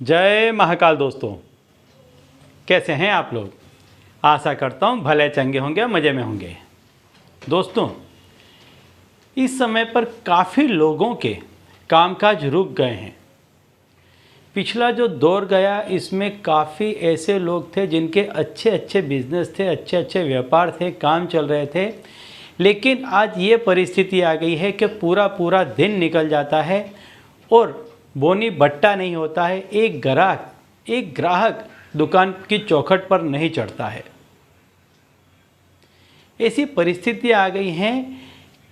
जय महाकाल दोस्तों, कैसे हैं आप लोग। आशा करता हूँ भले चंगे होंगे, मज़े में होंगे। दोस्तों, इस समय पर काफ़ी लोगों के कामकाज रुक गए हैं। पिछला जो दौर गया इसमें काफ़ी ऐसे लोग थे जिनके अच्छे अच्छे बिजनेस थे, अच्छे अच्छे व्यापार थे, काम चल रहे थे। लेकिन आज ये परिस्थिति आ गई है कि पूरा पूरा दिन निकल जाता है और बोनी बट्टा नहीं होता है। एक ग्राहक दुकान की चौखट पर नहीं चढ़ता है। ऐसी परिस्थिति आ गई हैं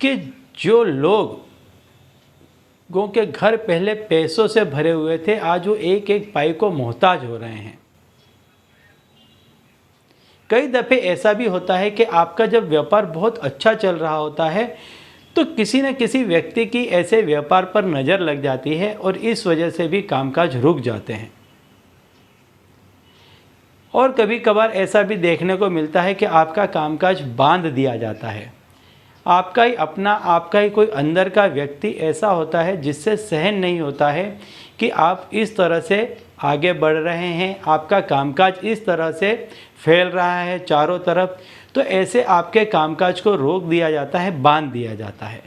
कि जो लोगों के घर पहले पैसों से भरे हुए थे, आज वो एक एक पाई को मोहताज हो रहे हैं। कई दफ़े ऐसा भी होता है कि आपका जब व्यापार बहुत अच्छा चल रहा होता है तो किसी न किसी व्यक्ति की ऐसे व्यापार पर नज़र लग जाती है और इस वजह से भी कामकाज रुक जाते हैं। और कभी कभार ऐसा भी देखने को मिलता है कि आपका कामकाज बांध दिया जाता है। आपका ही कोई अंदर का व्यक्ति ऐसा होता है जिससे सहन नहीं होता है कि आप इस तरह से आगे बढ़ रहे हैं, आपका कामकाज इस तरह से फैल रहा है चारों तरफ। तो ऐसे आपके कामकाज को रोक दिया जाता है, बांध दिया जाता है।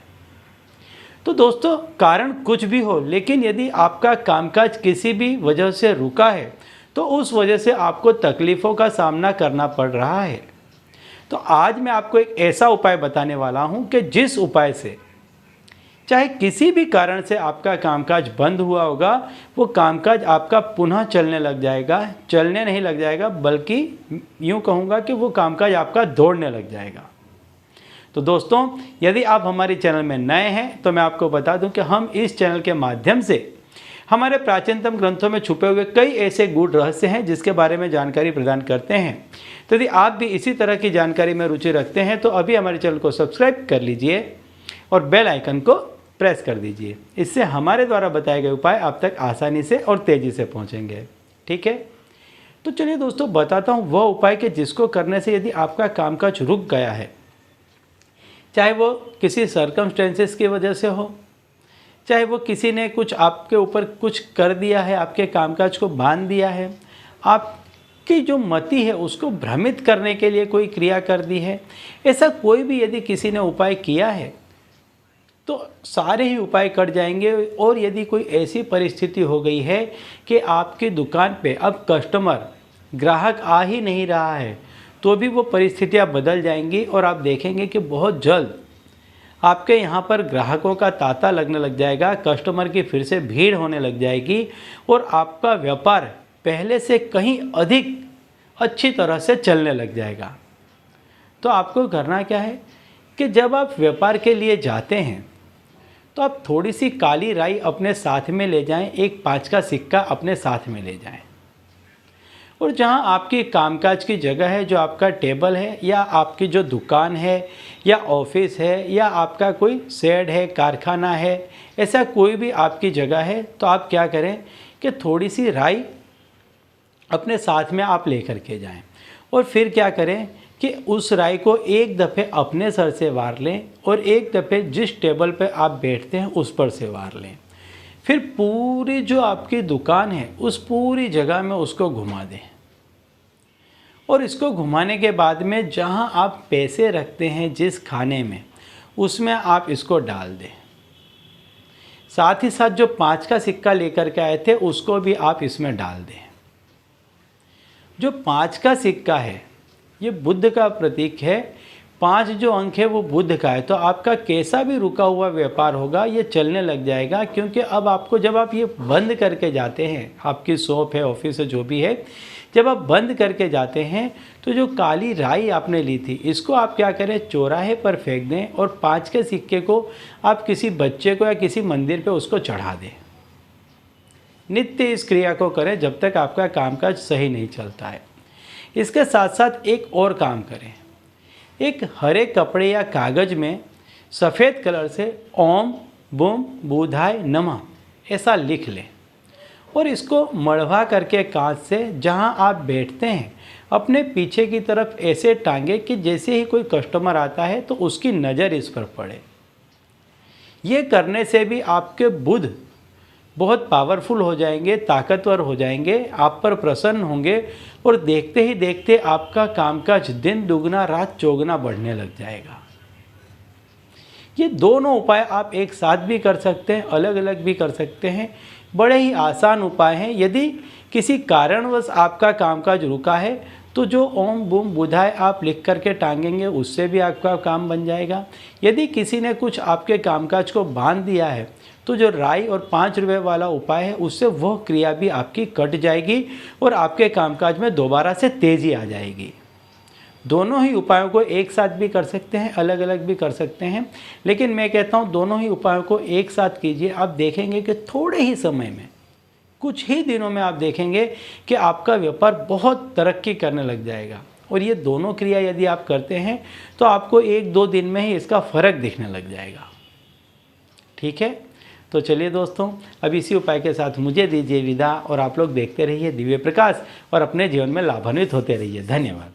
तो दोस्तों, कारण कुछ भी हो, लेकिन यदि आपका कामकाज किसी भी वजह से रुका है तो उस वजह से आपको तकलीफ़ों का सामना करना पड़ रहा है। तो आज मैं आपको एक ऐसा उपाय बताने वाला हूं कि जिस उपाय से चाहे किसी भी कारण से आपका कामकाज बंद हुआ होगा, वो कामकाज आपका पुनः चलने लग जाएगा। चलने नहीं लग जाएगा, बल्कि यूँ कहूँगा कि वो कामकाज आपका दौड़ने लग जाएगा। तो दोस्तों, यदि आप हमारे चैनल में नए हैं तो मैं आपको बता दूं कि हम इस चैनल के माध्यम से हमारे प्राचीनतम ग्रंथों में छुपे हुए कई ऐसे गूढ़ रहस्य हैं जिसके बारे में जानकारी प्रदान करते हैं। तो यदि आप भी इसी तरह की जानकारी में रुचि रखते हैं तो अभी हमारे चैनल को सब्सक्राइब कर लीजिए और बेल आइकन को प्रेस कर दीजिए। इससे हमारे द्वारा बताए गए उपाय आप तक आसानी से और तेज़ी से पहुंचेंगे। ठीक है, तो चलिए दोस्तों, बताता हूं वह उपाय कि जिसको करने से यदि आपका कामकाज रुक गया है, चाहे वो किसी सर्कमस्टेंसेस की वजह से हो, चाहे वो किसी ने कुछ आपके ऊपर कुछ कर दिया है, आपके कामकाज को बांध दिया है, आपकी जो मति है उसको भ्रमित करने के लिए कोई क्रिया कर दी है, ऐसा कोई भी यदि किसी ने उपाय किया है तो सारे ही उपाय कट जाएंगे। और यदि कोई ऐसी परिस्थिति हो गई है कि आपकी दुकान पे अब ग्राहक आ ही नहीं रहा है, तो भी वो परिस्थितियाँ बदल जाएंगी और आप देखेंगे कि बहुत जल्द आपके यहाँ पर ग्राहकों का तांता लगने लग जाएगा, कस्टमर की फिर से भीड़ होने लग जाएगी और आपका व्यापार पहले से कहीं अधिक अच्छी तरह से चलने लग जाएगा। तो आपको करना क्या है कि जब आप व्यापार के लिए जाते हैं तो आप थोड़ी सी काली राई अपने साथ में ले जाएं, एक 5 का सिक्का अपने साथ में ले जाएं। और जहां आपकी कामकाज की जगह है, जो आपका टेबल है या आपकी जो दुकान है या ऑफिस है या आपका कोई शेड है, कारखाना है, ऐसा कोई भी आपकी जगह है, तो आप क्या करें कि थोड़ी सी राई अपने साथ में आप लेकर के जाएं। और फिर क्या करें कि उस राई को एक दफ़े अपने सर से वार लें और एक दफ़े जिस टेबल पर आप बैठते हैं उस पर से वार लें। फिर पूरी जो आपकी दुकान है उस पूरी जगह में उसको घुमा दें। और इसको घुमाने के बाद में जहां आप पैसे रखते हैं जिस खाने में, उसमें आप इसको डाल दें। साथ ही साथ जो 5 का सिक्का लेकर के आए थे उसको भी आप इसमें डाल दें। जो 5 का सिक्का है ये बुद्ध का प्रतीक है। 5 जो अंक है वो बुद्ध का है। तो आपका कैसा भी रुका हुआ व्यापार होगा ये चलने लग जाएगा, क्योंकि अब आपको जब आप ये बंद करके जाते हैं, आपकी शॉप है, ऑफिस है, जो भी है, जब आप बंद करके जाते हैं तो जो काली राई आपने ली थी इसको आप क्या करें, चौराहे पर फेंक दें और 5 के सिक्के को आप किसी बच्चे को या किसी मंदिर पे उसको चढ़ा दें। नित्य इस क्रिया को करें जब तक आपका कामकाज सही नहीं चलता है। इसके साथ साथ एक और काम करें, एक हरे कपड़े या कागज़ में सफ़ेद कलर से ओम बूम बुधाय नमः ऐसा लिख लें और इसको मढ़वा करके कांच से जहां आप बैठते हैं अपने पीछे की तरफ ऐसे टांगे कि जैसे ही कोई कस्टमर आता है तो उसकी नज़र इस पर पड़े। ये करने से भी आपके बुध बहुत पावरफुल हो जाएंगे, ताकतवर हो जाएंगे, आप पर प्रसन्न होंगे और देखते ही देखते आपका कामकाज दिन दुगना रात चौगुना बढ़ने लग जाएगा। ये दोनों उपाय आप एक साथ भी कर सकते हैं, अलग अलग भी कर सकते हैं। बड़े ही आसान उपाय हैं। यदि किसी कारणवश आपका कामकाज रुका है तो जो ओम बूम बुधाय आप लिख करके टांगेंगे उससे भी आपका काम बन जाएगा। यदि किसी ने कुछ आपके कामकाज को बांध दिया है तो जो राई और 5 रुपये वाला उपाय है उससे वह क्रिया भी आपकी कट जाएगी और आपके कामकाज में दोबारा से तेज़ी आ जाएगी। दोनों ही उपायों को एक साथ भी कर सकते हैं, अलग अलग भी कर सकते हैं, लेकिन मैं कहता हूँ दोनों ही उपायों को एक साथ कीजिए। आप देखेंगे कि थोड़े ही समय में, कुछ ही दिनों में आप देखेंगे कि आपका व्यापार बहुत तरक्की करने लग जाएगा। और ये दोनों क्रिया यदि आप करते हैं तो आपको 1-2 दिन में ही इसका फ़र्क दिखने लग जाएगा। ठीक है, तो चलिए दोस्तों, अब इसी उपाय के साथ मुझे दीजिए विदा और आप लोग देखते रहिए दिव्य प्रकाश और अपने जीवन में लाभान्वित होते रहिए। धन्यवाद।